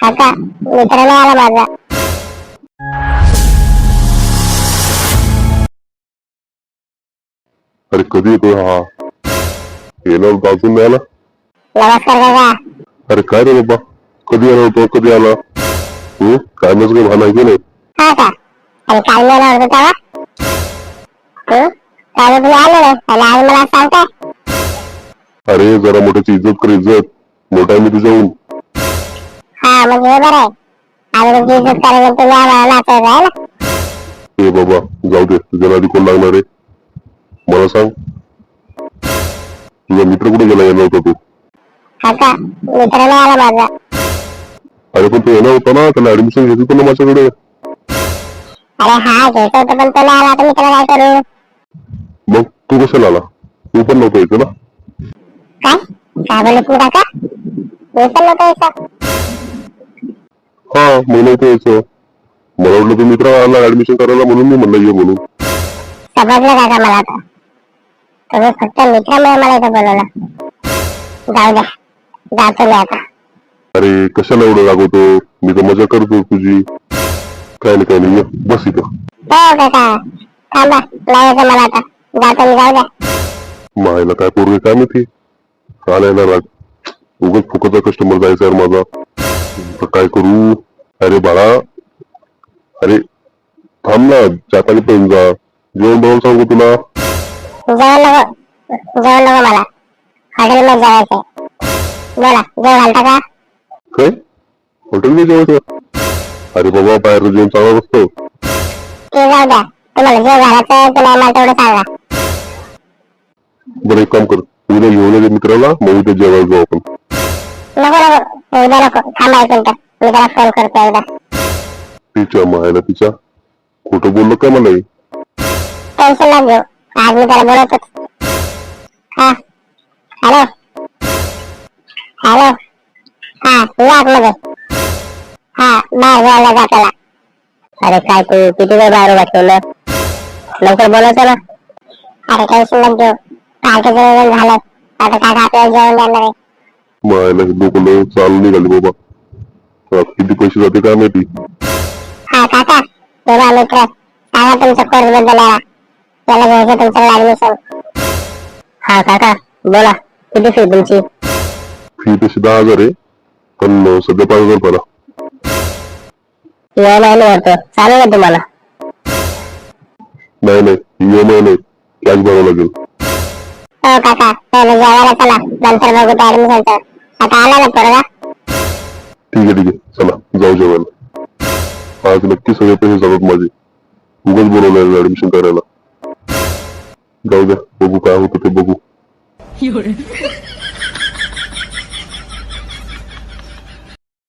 काका मित्र नाही आला माझा. अरे कधी येतोय हा? येणार होता अजून नाही आला? नमस्कार काका. अरे काय रे बाबा, कधी येणार होतो कधी आला? काय नस काही भान आहे की नाही? हा का? आणि काल मी येणार होतो तेव्हा काल तुम्ही आले नाही आणि आज मला सांगताय. अरे जरा मोठ्याची इज्जत कर, इज्जत. मोठा आहे मी तुझ्याहून. हा म्हणजे हे बरं आहे. आम्ही तुमची इज्जत करायला तुम्ही आम्हाला नाचायचं आहे ना. ए बाबा जाऊ दे, तुझ्या आधी कोण लागणार आहे मला सांग. तुझा मित्र कुठे गेला येणार होता तू? काका मित्र नाही आला माझा. अरे पण तू येणार होता ना, त्याला ऍडमिशन घ्यायचं होतं ना माझ्याकडे. अरे हा घ्यायचं होतं पण तो नाही आला तर मित्र काय करू? मग तू कशाला आला? तू पण नव्हतं यायचं ना? काय काय बोलले तुम्ही काका? मी पण नव्हतो यायचं. हा मग नव्हतं यायचं. मला वाटलं तू मित्र आला ऍडमिशन करायला म्हणून मी म्हणलं ये म्हणून. समजलं काका मला आता. तुम्ही फक्त मित्रामुळे मला इथं बोलवलं. जाऊ द्या जातो मी आता. अरे कशाला एवढं रागवतो? मी तर मजा करतो तुझी. काय नाही ये बस इथं. हो काका थांबा लावायचं मला आता. जातो मी, जाऊ द्या. मायला काय पोरगे काय माहिती आलाय ना राग. उगाच फुकटचा कस्टमर जायचा यार माझा. आता काय करू? अरे बाळा, अरे थांब ना, चाकाने पण जा. जेवण बनवून सांगू तुला? जेवण नको मला. हॉटेलमध्ये जायचंय. बोला जेवण घालता का? काय हॉटेलमध्ये जेवायचं? अरे बाबा बाहेरचं जेवण चांगलं नसतं. ते जाऊ द्या. तुम्हाला जेव घालायचं की नाही मला तेवढं सांगा. बरं एक काम कर, उद्या घेऊन ये मित्राला, मग उद्या जेवायला जाऊ आपण. नको उद्या नको. थांबा एक मिनिटं. मी त्याला फोन करतो एकदा. तिच्या मायला तिच्या. खोटं बोललो काय मला? टेन्शन नका घेऊ. आज मी त्याला बोलवतोच. हा हॅलो हॅलो. हा या आतमध्ये. हा बाहेर जायला जा त्याला. अरे काय तू किती वेळ बाहेर उभा ठेवलं? लवकर बोलायचं ना. अरे टेन्शन नका घेऊ. पार्टीचं जेवण झालं. आता काका आपल्याला जेवण देणार आहे. मायला हे लोक लय चालू निघाले बाबा. किती पैसे जाते काय माहिती. हा काका तेव्हा मित्र सांगा तुमच्या कोर्स बद्दल याला. याला घ्यायचं तुमचं ऍडमिशन. हा काका बोला किती फी तुमची? फी तशी 10,000 आहे, पण सध्या 5,000 पडा. EMI ने भरतो चालेल का तुम्हाला? नाही EMI नाही, कॅश भरावं लागेल. हो काका पहिले जेवायला चला, नंतर बघू त्या ऍडमिशनचं. आता आला ना पोरगा? ठीक आहे चला जाऊ जेवायला. आज नक्की सगळे पैसे जातात माझे. उगाच बोलवलं ऍडमिशन करायला. जाऊ द्या बघू काय होतं ते बघू.